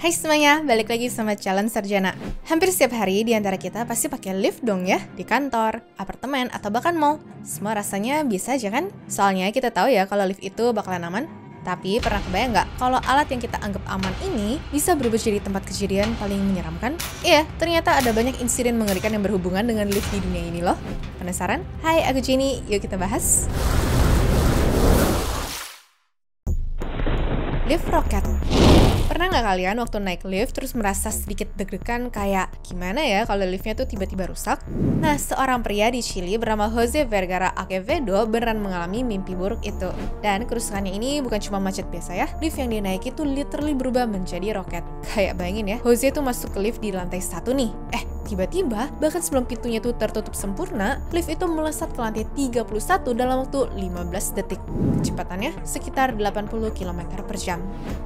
Hai semuanya, balik lagi sama Calon Sarjana. Hampir setiap hari di antara kita pasti pakai lift dong ya, di kantor, apartemen, atau bahkan mall. Semua rasanya biasa aja kan? Soalnya kita tahu ya kalau lift itu bakalan aman. Tapi pernah kebayang nggak kalau alat yang kita anggap aman ini bisa berubah jadi tempat kejadian paling menyeramkan? Iya, ternyata ada banyak insiden mengerikan yang berhubungan dengan lift di dunia ini loh. Penasaran? Hai, aku Jenny, yuk kita bahas. Lift roket. Pernah nggak kalian waktu naik lift terus merasa sedikit deg-degan kayak gimana ya kalau liftnya tuh tiba-tiba rusak? Nah, seorang pria di Chili bernama Jose Vergara Acevedo beneran mengalami mimpi buruk itu. Dan kerusakannya ini bukan cuma macet biasa ya. Lift yang dia naiki tuh literally berubah menjadi roket. Kayak bayangin ya, Jose tuh masuk ke lift di lantai 1 nih. Tiba-tiba, bahkan sebelum pintunya tuh tertutup sempurna, lift itu melesat ke lantai 31 dalam waktu 15 detik. Kecepatannya sekitar 80 km per jam.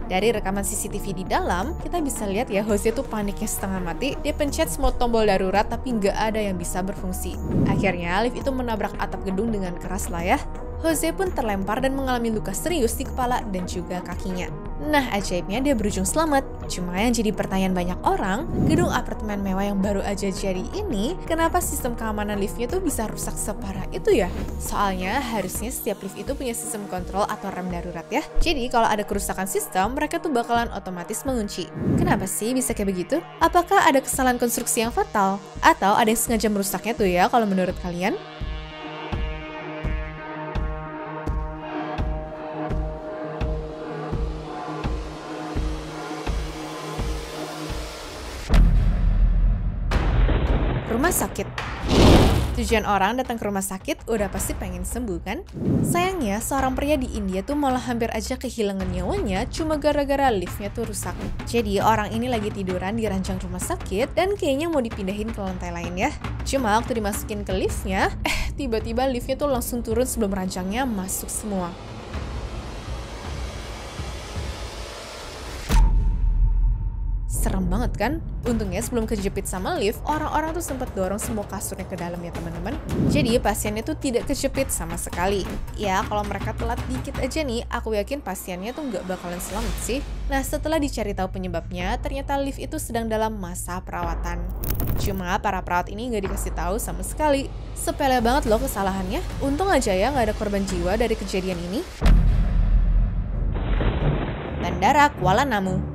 Dari rekaman CCTV di dalam, kita bisa lihat ya Jose tuh paniknya setengah mati. Dia pencet semua tombol darurat tapi nggak ada yang bisa berfungsi. Akhirnya lift itu menabrak atap gedung dengan keras lah ya. Jose pun terlempar dan mengalami luka serius di kepala dan juga kakinya. Nah, ajaibnya dia berujung selamat. Cuma yang jadi pertanyaan banyak orang, gedung apartemen mewah yang baru aja jadi ini, kenapa sistem keamanan liftnya tuh bisa rusak separah itu ya? Soalnya harusnya setiap lift itu punya sistem kontrol atau rem darurat ya. Jadi kalau ada kerusakan sistem, mereka tuh bakalan otomatis mengunci. Kenapa sih bisa kayak begitu? Apakah ada kesalahan konstruksi yang fatal? Atau ada yang sengaja merusaknya tuh ya kalau menurut kalian? Rumah sakit. Tujuan orang datang ke rumah sakit udah pasti pengen sembuh kan? Sayangnya seorang pria di India tuh malah hampir aja kehilangan nyawanya cuma gara-gara liftnya tuh rusak. Jadi orang ini lagi tiduran di ranjang rumah sakit dan kayaknya mau dipindahin ke lantai lain ya. Cuma waktu dimasukin ke liftnya, tiba-tiba liftnya tuh langsung turun sebelum ranjangnya masuk semua. Serem banget kan? Untungnya sebelum kejepit sama lift, orang-orang tuh sempat dorong semua kasurnya ke dalam ya teman-teman. Jadi pasiennya tuh tidak kejepit sama sekali. Ya kalau mereka telat dikit aja nih, aku yakin pasiennya tuh nggak bakalan selamat sih. Nah setelah dicari tahu penyebabnya, ternyata lift itu sedang dalam masa perawatan. Cuma para perawat ini nggak dikasih tahu sama sekali. Sepele banget loh kesalahannya. Untung aja ya nggak ada korban jiwa dari kejadian ini. Bandara Kuala Namu.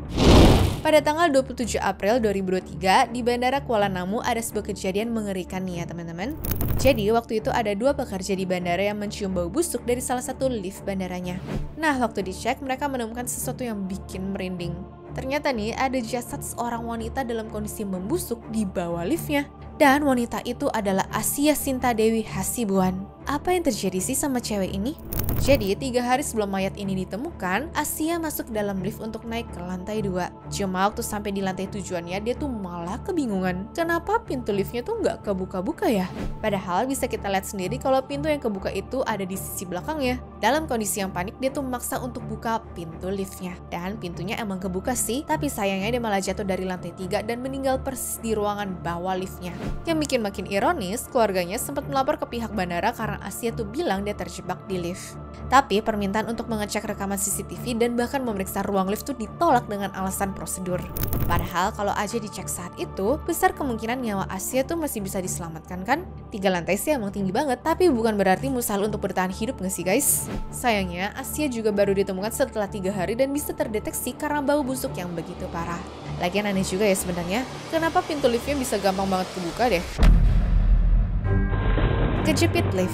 Pada tanggal 27 April 2023, di Bandara Kuala Namu ada sebuah kejadian mengerikan nih ya teman-teman. Jadi waktu itu ada dua pekerja di bandara yang mencium bau busuk dari salah satu lift bandaranya. Nah waktu dicek mereka menemukan sesuatu yang bikin merinding. Ternyata nih ada jasad seorang wanita dalam kondisi membusuk di bawah liftnya. Dan wanita itu adalah Asia Sinta Dewi Hasibuan. Apa yang terjadi sih sama cewek ini? Jadi 3 hari sebelum mayat ini ditemukan, Asia masuk dalam lift untuk naik ke lantai 2. Cuma waktu sampai di lantai tujuannya dia tuh malah kebingungan. Kenapa pintu liftnya tuh nggak kebuka-buka ya? Padahal bisa kita lihat sendiri kalau pintu yang kebuka itu ada di sisi belakangnya. Dalam kondisi yang panik dia tuh memaksa untuk buka pintu liftnya. Dan pintunya emang kebuka sih, tapi sayangnya dia malah jatuh dari lantai 3 dan meninggal persis di ruangan bawah liftnya. Yang bikin makin ironis, keluarganya sempat melapor ke pihak bandara karena Asia tuh bilang dia terjebak di lift. Tapi permintaan untuk mengecek rekaman CCTV dan bahkan memeriksa ruang lift tuh ditolak dengan alasan prosedur. Padahal kalau aja dicek saat itu, besar kemungkinan nyawa Asia tuh masih bisa diselamatkan kan? 3 lantai sih emang tinggi banget, tapi bukan berarti mustahil untuk bertahan hidup nggak sih guys? Sayangnya, Asia juga baru ditemukan setelah 3 hari dan bisa terdeteksi karena bau busuk yang begitu parah. Lagian aneh juga ya sebenarnya, kenapa pintu liftnya bisa gampang banget kebuka deh? Kejepit lift.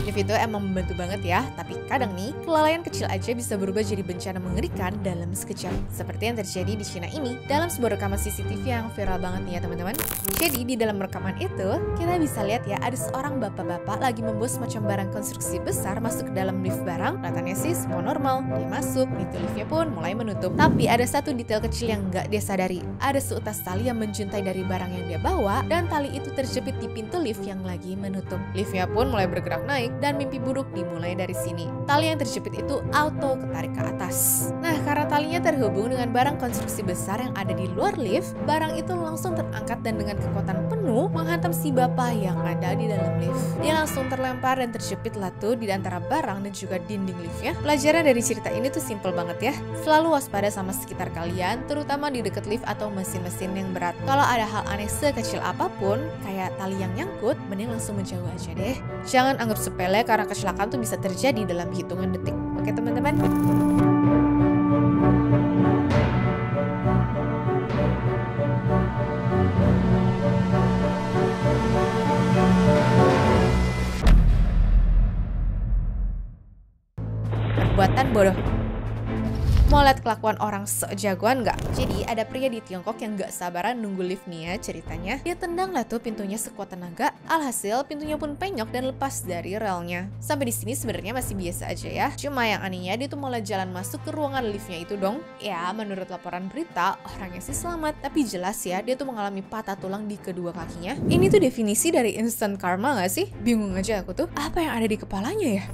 Lift itu emang membantu banget ya, tapi kadang nih, kelalaian kecil aja bisa berubah jadi bencana mengerikan dalam sekejap. Seperti yang terjadi di Cina ini, dalam sebuah rekaman CCTV yang viral banget nih ya teman-teman. Jadi di dalam rekaman itu, kita bisa lihat ya ada seorang bapak-bapak lagi membawa semacam barang konstruksi besar masuk ke dalam lift barang. Kelihatannya sih semua normal, dia masuk, pintu liftnya pun mulai menutup. Tapi ada satu detail kecil yang nggak dia sadari. Ada seutas tali yang menjuntai dari barang yang dia bawa, dan tali itu terjepit di pintu lift yang lagi menutup. Liftnya pun mulai bergerak naik, dan mimpi buruk dimulai dari sini. Tali yang terjepit itu auto ketarik ke atas. Nah, karena talinya terhubung dengan barang konstruksi besar yang ada di luar lift, barang itu langsung terangkat dan dengan kekuatan penuh menghantam si bapak yang ada di dalam lift. Dia langsung terlempar dan terjepit lah tuh di antara barang dan juga dinding liftnya. Pelajaran dari cerita ini tuh simple banget ya. Selalu waspada sama sekitar kalian, terutama di dekat lift atau mesin-mesin yang berat. Kalau ada hal aneh sekecil apapun, kayak tali yang nyangkut, mending langsung menjauh aja deh. Jangan anggap sepele karena kecelakaan tuh bisa terjadi dalam hitungan detik. Oke teman-teman? Perbuatan bodoh. Mau lihat kelakuan orang sejagoan nggak? Jadi ada pria di Tiongkok yang nggak sabaran nunggu lift nih ya ceritanya. Dia tendang lah tuh pintunya sekuat tenaga. Alhasil pintunya pun penyok dan lepas dari relnya. Sampai di sini sebenarnya masih biasa aja ya. Cuma yang anehnya dia tuh malah jalan masuk ke ruangan liftnya itu dong. Ya menurut laporan berita orangnya sih selamat. Tapi jelas ya dia tuh mengalami patah tulang di kedua kakinya. Ini tuh definisi dari instant karma nggak sih? Bingung aja aku tuh. Apa yang ada di kepalanya ya?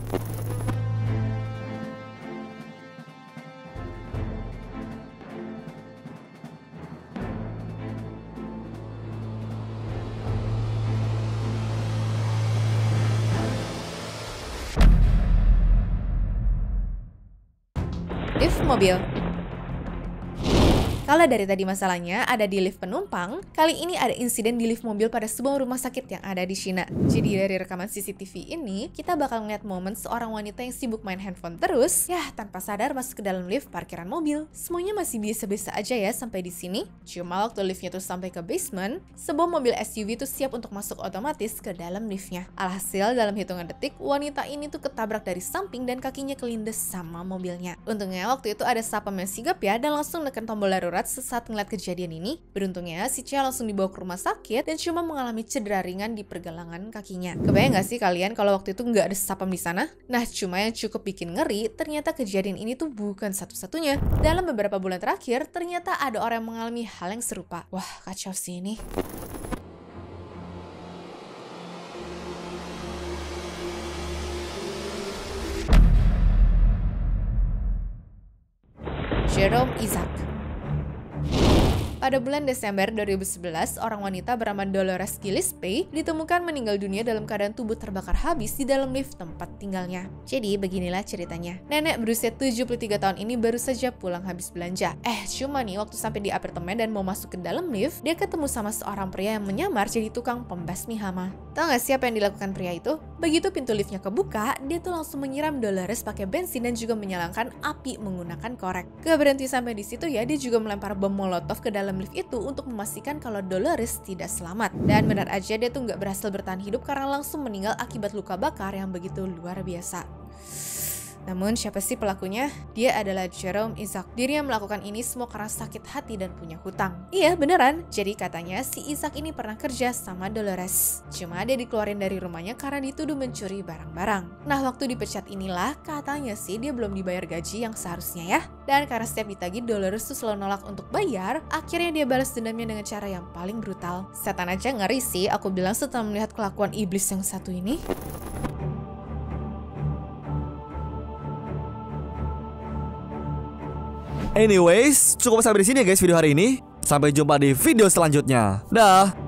Lift mobil. Kalau dari tadi masalahnya ada di lift penumpang, kali ini ada insiden di lift mobil pada sebuah rumah sakit yang ada di Cina. Jadi dari rekaman CCTV ini, kita bakal ngeliat momen seorang wanita yang sibuk main handphone terus, ya tanpa sadar masuk ke dalam lift parkiran mobil. Semuanya masih biasa-biasa aja ya sampai di sini. Cuma waktu liftnya tuh sampai ke basement, sebuah mobil SUV tuh siap untuk masuk otomatis ke dalam liftnya. Alhasil dalam hitungan detik, wanita ini tuh ketabrak dari samping dan kakinya kelindes sama mobilnya. Untungnya waktu itu ada satpam yang sigap ya dan langsung neken tombol darurat sesaat ngeliat kejadian ini. Beruntungnya si Cia langsung dibawa ke rumah sakit dan cuma mengalami cedera ringan di pergelangan kakinya. Kebayang gak sih kalian kalau waktu itu nggak ada satpam di sana? Nah cuma yang cukup bikin ngeri, ternyata kejadian ini tuh bukan satu-satunya. Dalam beberapa bulan terakhir, ternyata ada orang yang mengalami hal yang serupa. Wah kacau sih ini. Jerome Isaac. Pada bulan Desember 2011, orang wanita bernama Dolores Gillespie ditemukan meninggal dunia dalam keadaan tubuh terbakar habis di dalam lift tempat tinggalnya. Jadi beginilah ceritanya. Nenek berusia 73 tahun ini baru saja pulang habis belanja. Cuma nih waktu sampai di apartemen dan mau masuk ke dalam lift, dia ketemu sama seorang pria yang menyamar jadi tukang pembasmi hama. Tahu nggak siapa yang dilakukan pria itu? Begitu pintu liftnya kebuka, dia tuh langsung menyiram Dolores pakai bensin dan juga menyalakan api menggunakan korek. Gak berhenti sampai di situ ya, dia juga melempar bom molotov ke dalam lift itu untuk memastikan kalau Dolores tidak selamat. Dan benar aja dia tuh nggak berhasil bertahan hidup karena langsung meninggal akibat luka bakar yang begitu luar biasa. Namun siapa sih pelakunya? Dia adalah Jerome Isaac. Dirinya melakukan ini semua karena sakit hati dan punya hutang. Iya beneran, jadi katanya si Isaac ini pernah kerja sama Dolores. Cuma dia dikeluarin dari rumahnya karena dituduh mencuri barang-barang. Nah waktu dipecat inilah katanya sih dia belum dibayar gaji yang seharusnya ya. Dan karena setiap ditagih Dolores tuh selalu nolak untuk bayar, akhirnya dia balas dendamnya dengan cara yang paling brutal. Setan aja ngeri sih aku bilang setelah melihat kelakuan iblis yang satu ini. Anyways, cukup sampai di sini ya guys video hari ini. Sampai jumpa di video selanjutnya. Dah.